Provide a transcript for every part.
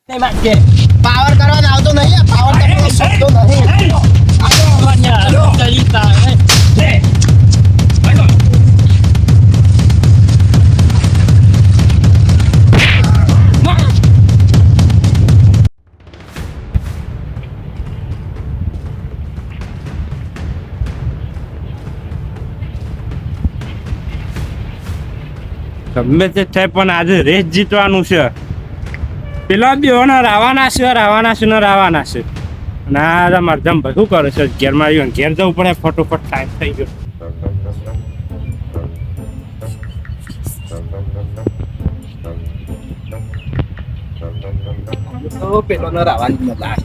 Power કરવાનો આવતો નહીં, પાવર કરવાનો શબ્દો નહીં. ગમે તે થાય પણ આજે રેસ જીતવાનું છે. પેલા બેઓના રાવાના છે ને રાવાના છે. અને આ મરધમ બધું કરે છે. ઘેરમાં આવ્યું ઘેર જવું પડે, ફટોફટ ટાઈમ થઈ ગયો. તો પેલો ન રાવાની મજા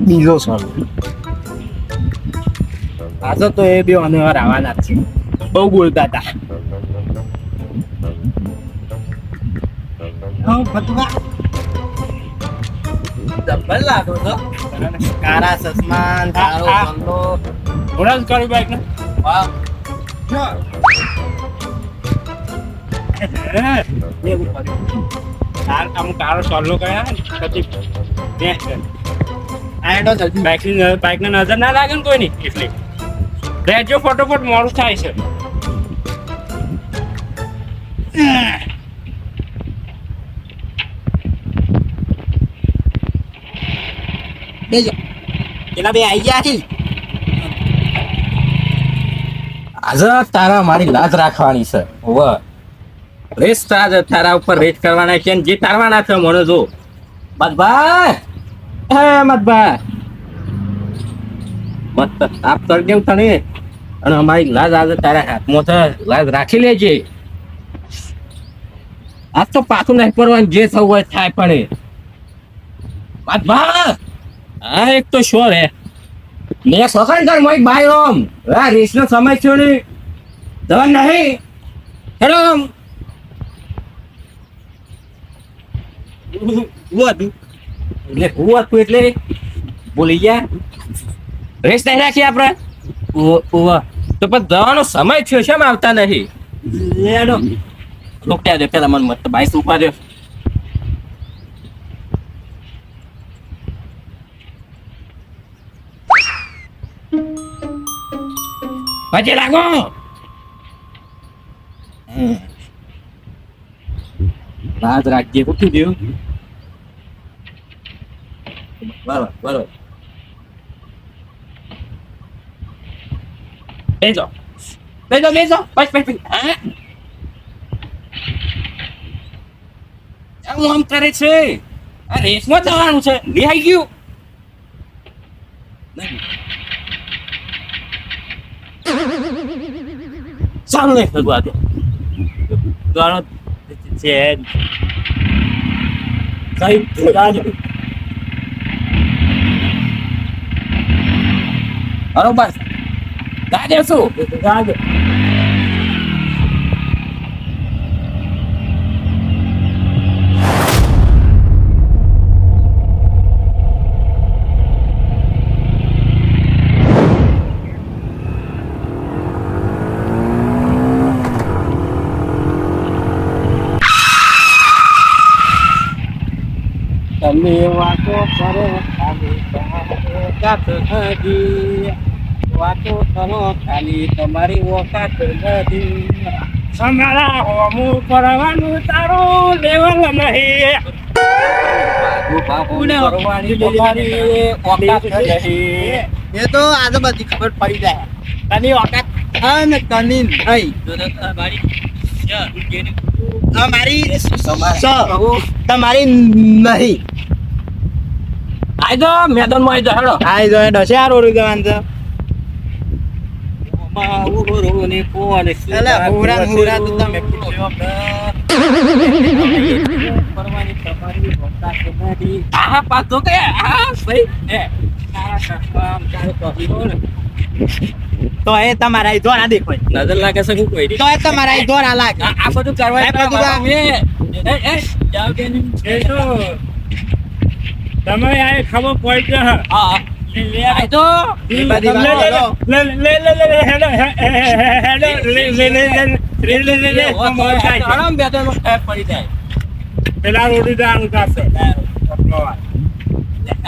બીજો સોલ પાછો તો એ બે અને રાવાના છે. બહુ બોલતા હતા. જબ્બર લાગો છો. કારા સસમાન કારો બંગલો ઘોડા જ કર્યું બાઈક ને. વાહ કારો સોલ્લો કર્યા બાઈક ને નજર ના લાગે ને કોઈ નહીં એટલે રહેજો ફટોફટ મોડું થાય છે. બેજો પેલા બે આઈ ગયા છે. આજે તારા મારી લાજ રાખવાની છે. રેસ તારા ઉપર રેસ કરવાના છે જે તારવાના છે મને જો. મતભાઈ મતભાઈ મત તાપ કરી દેવું તને. અને અમારી લાજ આજે તારા હાથમાં છે. લાજ રાખી લેજે. આજ તો પાછું નહીં પડવાનું, જે થવું હોય થાય પડે. મતભાઈ હા એક તો શોર હે મેં સખન કર મોઈ ભાઈ ઓમ આ રેસનો સમય થયો ને દવા નહીં. હેલો એટલે બોલી ગયા રેસ નહીં રાખી આપણે. તો પણ દવાનો સમય થયો છે આવતા નહીં. રોક્યા દે પેલા મને મત બાઈસ ઉભા દે. પછી લાગો લાજ રાખજે. ઉઠી દઉં બરોબર બરોબર. બેસો બેસો બેસો બસ બસ હું આમ કરે છે. આ રેસમાં જવાનું છે. લિહાઈ ગયું સામે ભગવા દે ગાળો છે કઈ ગાજો બરોબર ગાજે શું ગાજો. તમે વાતો કરો ખાલી ઓકાત નથી. વાતો કરો ખાલી તમારી ઓકાત નથી. અમારા હોમું કરવાનું તારું લેવલ નહીં. એ તો આજે બધી ખબર પડી જાય. તની ઓકાત ને તની નહીં. તમારી નહીં. આઈ દો મેદાન માં આઈ દો હેડો. આઈ જો એડો ચાર ઓર જવાન છે. એલા હુરા હુરા તો તમે પૂછ્યો આ પાતો કે આ ભાઈ એ તારા કામ ચાલુ કરી હો ને તો એ તમારા અહીં ધોરા દેખાય. નજર લાગે છે શું કોઈ તો એ તમારા અહીં ધોરા લાગે. આ બધું કરવા આ બધું જાવ કે એ તો તમે આ ખબર પડી છે હા હા આ તો એ બધી વાતો લે હેડો લે આરામ બેઠો પડી જાય પેલા રોડી દાનું કાશે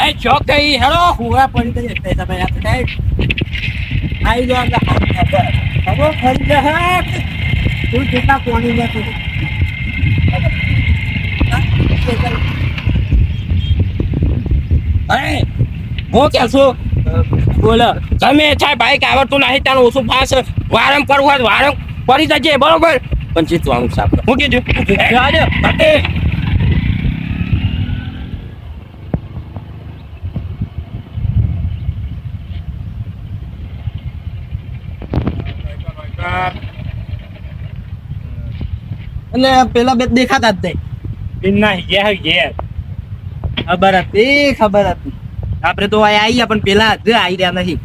એ ચોક કઈ હેડો હુવા પડી જાય તે તમે આપણે આઈ જો ખબર ફરી જાય તું કેટલા કોણી માં તું અરે હું કે છું બોલો તમે છે બાઈક આવડતું નહીં તારું ઓછું ફાસ વારમ કરવું હોય વારમ કરી જજે બરોબર પણ જીતવાનું સાહેબ હું કીધું એટલે પેલા બે દેખાતા જ નહીં. ઇન્ના યે ખબર હતી આપણે તો આયા આયા પણ પેલા જ આવી રહ્યા નહીં.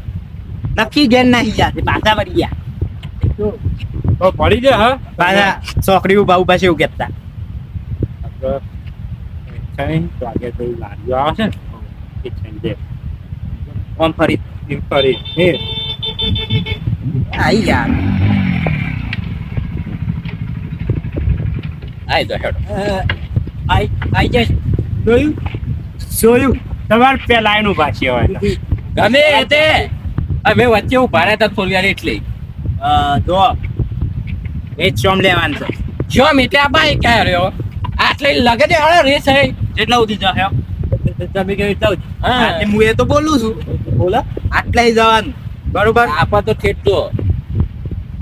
નક્કી ગેન નહીં ગયા પાછા વળી ગયા. તો પડી જાય હા પાછા છોકરી ઉભા ઉભા છે એવું કહેતા. કઈ તો આગળ તો લારીઓ આવે છે ને એ છે આમ ફરી ફરી હે આઈ યાર આઈ જો હેડો આઈ જાય જોયું તમારે પેલા એનું ભાષી હોય ગમે તે હવે વચ્ચે ઉભા રહ્યા હતા થોડી વાર એટલે જો એ જ ચોમ લેવાનું છે. જો એટલે આ બાઈક ક્યાં રહ્યો આટલે લગે છે હળો રેસ હે કેટલા સુધી જાવ તમે કેવી જાવ હા હું એ તો બોલું છું. બોલો આટલા જવાનું બરોબર. આપા તો ઠેઠતો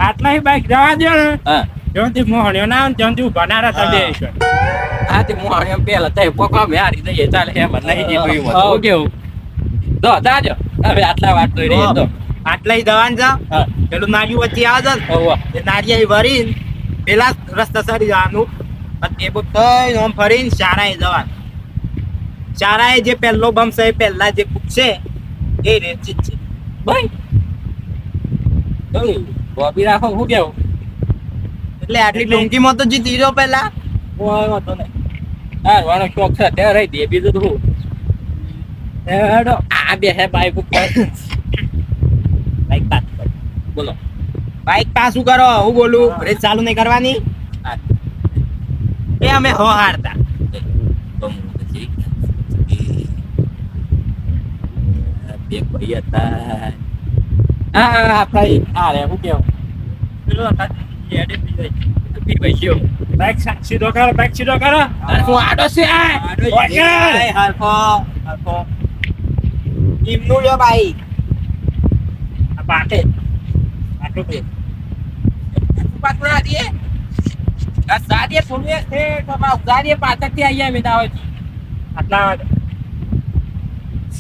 આટલા બાઈક જવા દો ને હા જ્યાંથી મોહણ્યો ના આવે ત્યાંથી ઉભા ના રહ્યા તમે આ તે હું એમ પેલા તઈ પોકવા મે હારી દઈએ ચાલે એમ નહીં જીતું હું કેવું દો દાજો હવે આટલા વાત તો રહી તો આટલા જવાનું છે. હા પેલું નારિયું વચ્ચે આવે છે ઓવા એ નારિયા ભરીને પેલા રસ્તા સરી જવાનું એ બધું આમ ફરીને શાળાએ જવાનું. શાળાએ જે પહેલો બમ્પ છે એ પહેલા જે કૂદશે એ રેચી જ છે. ભાઈ બોબી રાખો હું કેવું એટલે આટલી ટૂંકીમાં તો જીતી રહ્યો પેલા. કોઈ વાંધો નહીં હા વાનો શોખ છે ત્યાં રહી દે બીજું તો હું હેડો આ બે હે બાઈક ઉપર બાઈક પાસ બોલો બાઈક પાછું કરો. હું બોલું રેસ ચાલુ નહીં કરવાની. એ અમે હો હારતા બે ભાઈ હતા હા ભાઈ આ રે હું કેવું પેલો બાઈક સીધો કરો બાઈક સીધો કરો હું આડો છે હરખો હરખો ટીમનું લ્યો બાઈક. આ બાટે આટલું બે પાછળથી અહીંયા મેં આવે આટલા બસ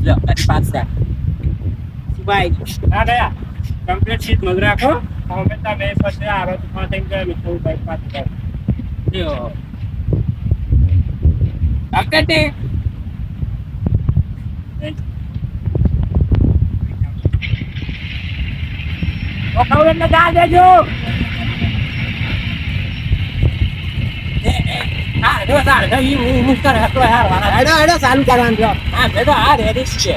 ભાઈ પાછળ બાઈક ના ગયા કમ્પ્લીટ સીટ મગ રાખો અમે તમે પછી આરો તો પાંચ એમ કે મિત્રો બાઈક પાસ કરો અકટે ઓખાવ એટલે ગા દેજો હેડો હેડો ચાલુ કરવાનું છે.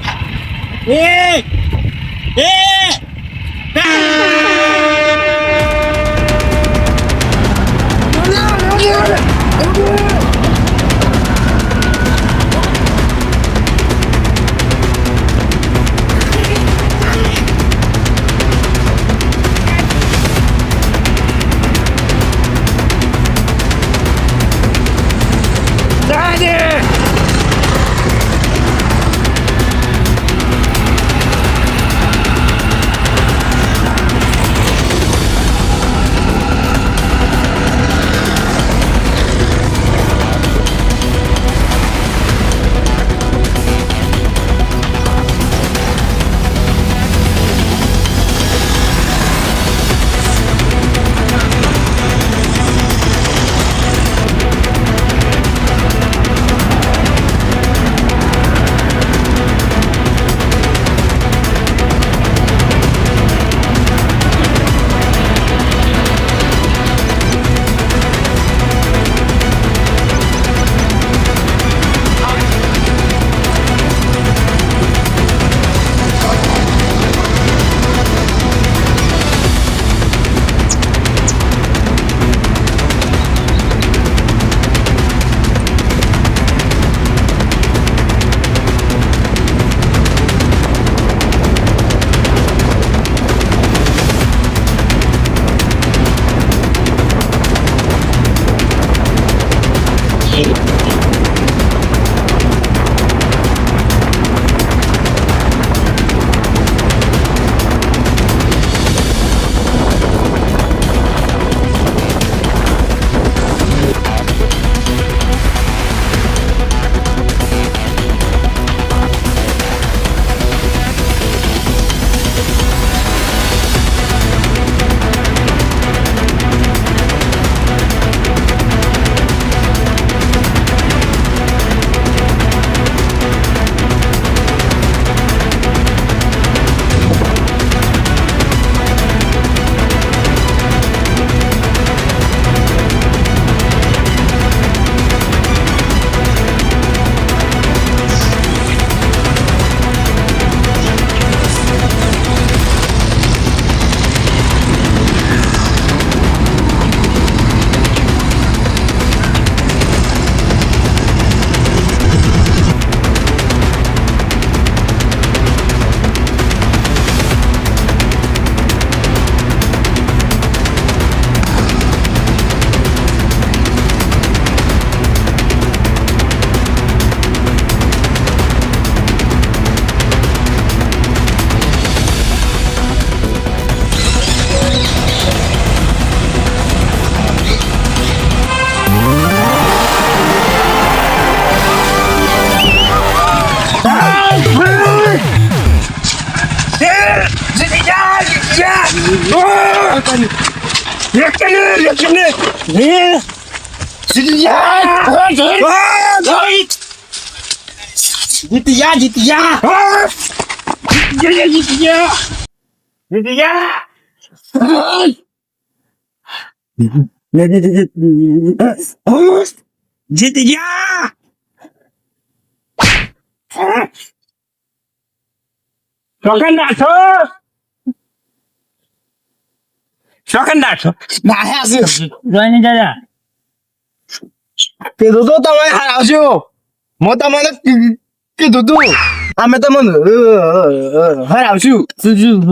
જીત ગયા. શોખન નાખો. શોખન નાખો. જોઈને દાદા કીધું તો તમે હરાવશો. હું તમને કીધું તું અમે તમને હરાવશું.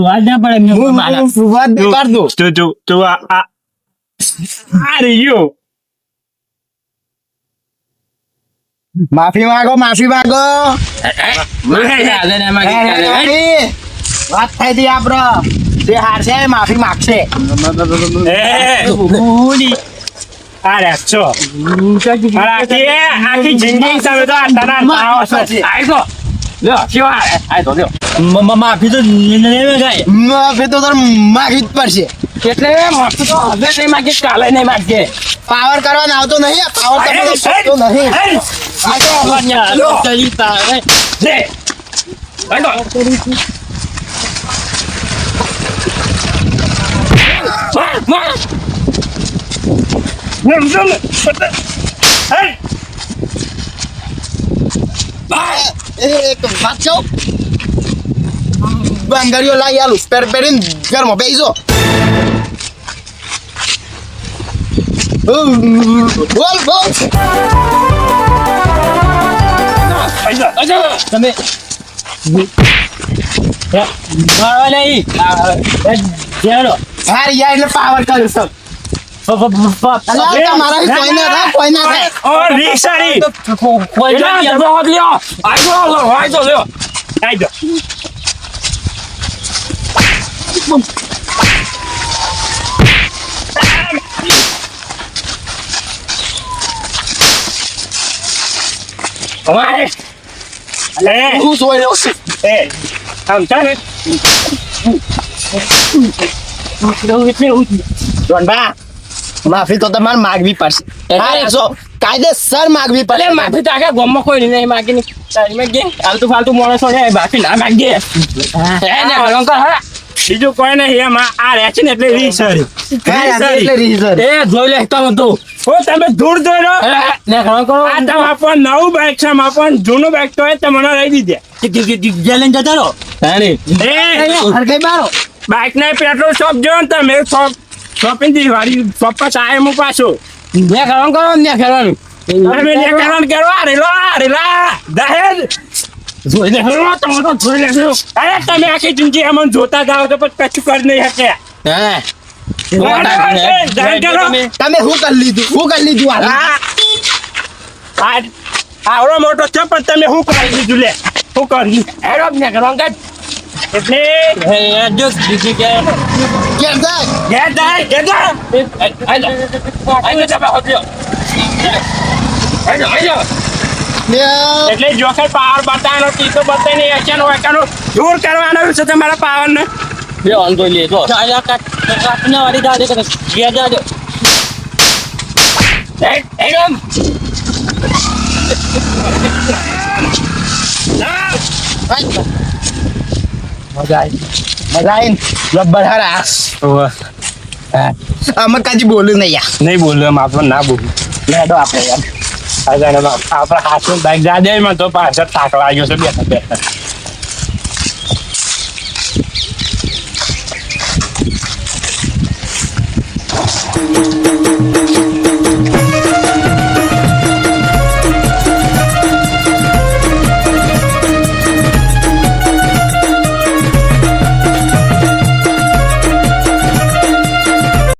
વાત ના પડે એમને હું મારા. વાત પાડ દો. તું આ રહ્યો. માફી માંગો, માફી માંગો. વાત થઈ હતી આપડે. જે હારશે એ માફી માંગશે. આખી જિંદગી તમે તો માફી તો નહીં થાય માફી તો તારે માંગવી જ પડશે. એટલે માફી તો હવે નહીં માગે કાલે નહીં માગે પાવર કરવાનો આવતો નહીં. પાવર તમને આવતો નહીં. એક વાત કહું. બંગડીઓ લાવી આલું પહેરીને ઘરમાં બેસી બોલ બોલ. તમે મારવા નહીં જેડો હાર યાર એટલે પાવર કર્યું સર. તમારા કોઈ ના થાય, કોઈ ના થાય. હું જોઈ રહ્યો છું. જોનબા, માફી તો તમારે માગવી પડશે. હા, 100 માગવી પડે. માફી તો આખા ગામમાં કોઈ નહીં માગી નહીં તારી માગે આલતુ ફાલતુ માણસો ને બાકી ના માગે બીજું કોઈ નહીં એમાં આ રહે છે ને એટલે રીસરી. એટલે reason. એ જોઈ લે તમે તો તમે દૂર દોડો. ને ઘણો કરો આ તમારા પણ નવું બાઇક છે, મારા પણ જૂનું બાઇક તો હોય તમને લઈ દીધે. ગેલેન જતા રહો હરકઈ મારો બાઇક ને પેટ્રોલ શોપ જો ને તમે શોપિંગ થી વાળી શોપ પર આય હું પાછો ને ઘણો કરો ને ખેલવાનું તમે લેકરાન કરો. રેલા દહેજ જોઈ લે તમે અરે તમે આખી જિંદગી અમને જોતા જાઓ તો પછી કશું કરી નહીં શકે. હા તમે શું કરી લીધું? શું કરી લીધું? આવડો મોટો છે પણ તમે શું કરી દીધું લે? શું કરી એરો ને ઘણો કર એટલે જો બીજી કે કેમ થાય? ઘેર જાય. એટલે જો કઈ પાવર બતાવવાનો તીતો બતાવી નહીં અચાનક વાંકાનો દૂર કરવાનો છે તમારા પાવર ને. બે ઓન તો લે તો કાટના વાળી દાદે કે ગયા જાજો એકદમ મજા આવી. જબ્બર હારા. અમે કાજી બોલ્યું નહીં યાર. નહીં બોલ્યો એમ આપણે ના બોલ્યું. લેડો આપણે યાર. આપણા હાથમાં બાઈક જાદે માં તો પાછળ થાક લાગ્યો છે બેઠા બેઠા.